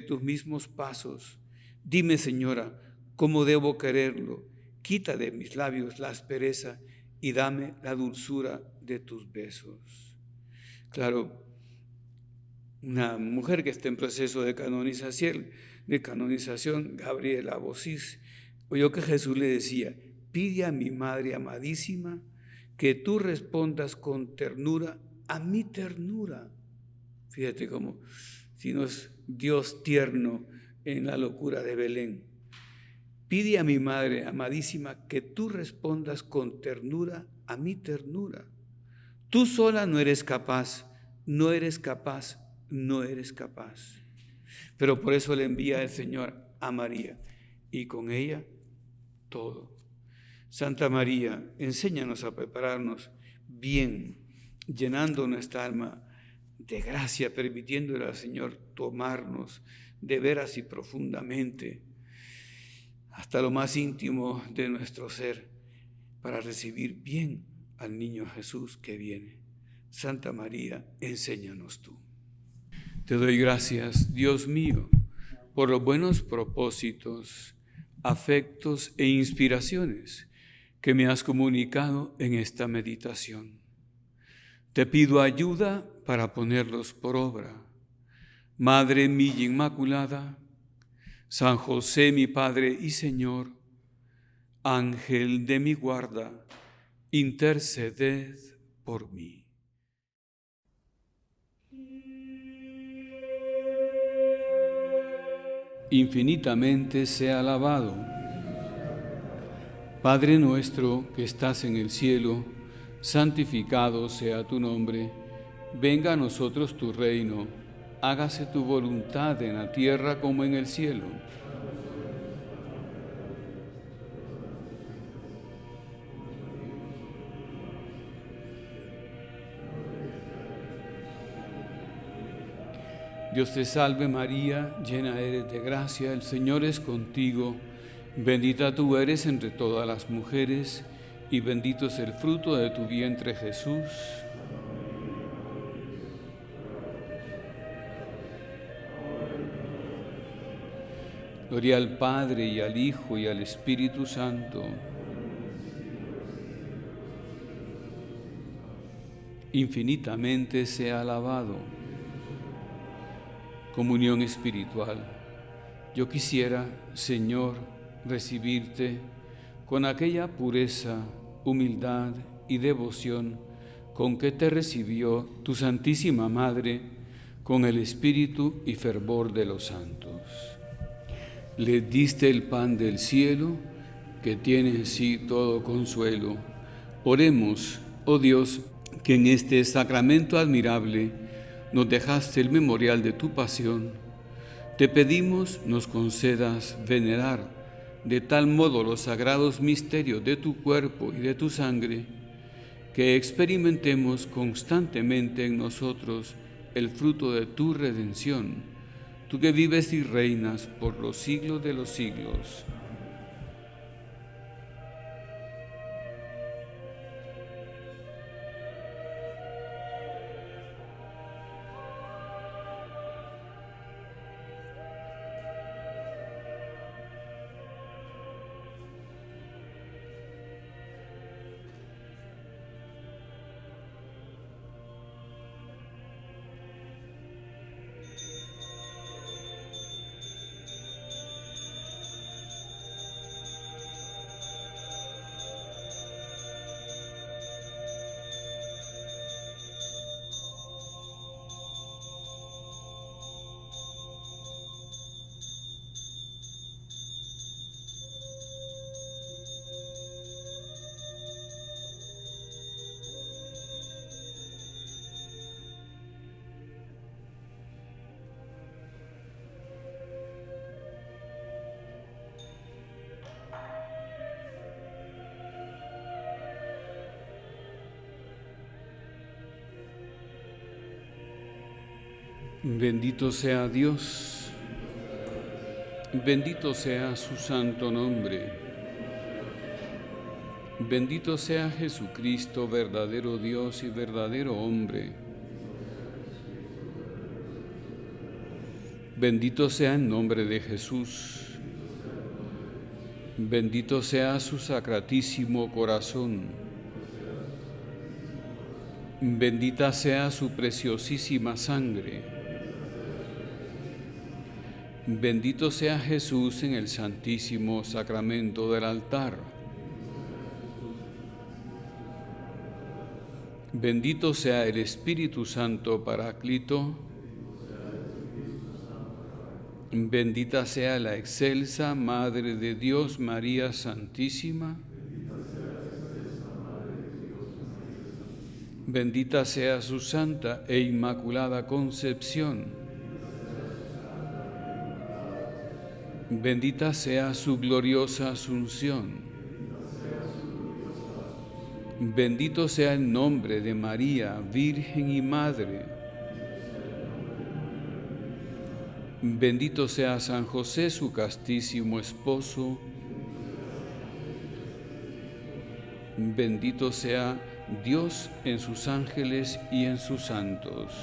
tus mismos pasos. Dime, Señora, ¿cómo debo quererlo? Quita de mis labios la aspereza y dame la dulzura de tus besos. Claro, una mujer que está en proceso de canonización, Gabriela Bosís, oyó que Jesús le decía, pide a mi Madre amadísima que tú respondas con ternura a mi ternura. Fíjate cómo, si no es Dios tierno en la locura de Belén. Pide a mi Madre amadísima que tú respondas con ternura a mi ternura. Tú sola no eres capaz. Pero por eso le envía el Señor a María y con ella todo. Santa María, enséñanos a prepararnos bien, llenando nuestra alma de gracia, permitiéndole al Señor tomarnos de veras y profundamente hasta lo más íntimo de nuestro ser para recibir bien al niño Jesús que viene. Santa María, enséñanos tú. Te doy gracias, Dios mío, por los buenos propósitos, afectos e inspiraciones que me has comunicado en esta meditación. Te pido ayuda para ponerlos por obra. Madre mía Inmaculada, San José mi Padre y Señor, Ángel de mi guarda, interceded por mí. Infinitamente sea alabado. Padre nuestro que estás en el cielo, santificado sea tu nombre. Venga a nosotros tu reino. Hágase tu voluntad en la tierra como en el cielo. Dios te salve María, llena eres de gracia, el Señor es contigo. Bendita tú eres entre todas las mujeres, y bendito es el fruto de tu vientre, Jesús. Gloria al Padre, y al Hijo, y al Espíritu Santo. Infinitamente sea alabado. Comunión espiritual. Yo quisiera, Señor, recibirte con aquella pureza, humildad y devoción con que te recibió tu Santísima Madre, con el espíritu y fervor de los santos. Le diste el pan del cielo, que tiene en sí todo consuelo. Oremos, oh Dios, que en este sacramento admirable nos dejaste el memorial de tu pasión. Te pedimos nos concedas venerar de tal modo los sagrados misterios de tu cuerpo y de tu sangre, que experimentemos constantemente en nosotros el fruto de tu redención, tú que vives y reinas por los siglos de los siglos. Bendito sea Dios, bendito sea su santo nombre, bendito sea Jesucristo, verdadero Dios y verdadero hombre. Bendito sea el nombre de Jesús, bendito sea su sacratísimo corazón, bendita sea su preciosísima sangre. Bendito sea Jesús en el santísimo sacramento del altar. Bendito sea el Espíritu Santo Paráclito. Bendita sea la excelsa Madre de Dios, María Santísima. Bendita sea su santa e inmaculada concepción. Bendita sea su gloriosa asunción. Bendito sea el nombre de María, Virgen y Madre. Bendito sea San José, su castísimo esposo. Bendito sea Dios en sus ángeles y en sus santos.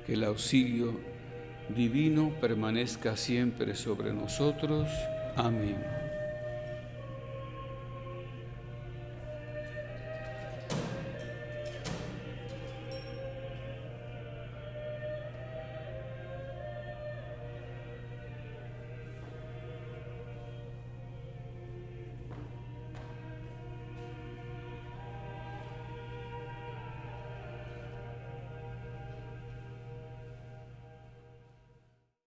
Que el auxilio divino permanezca siempre sobre nosotros. Amén.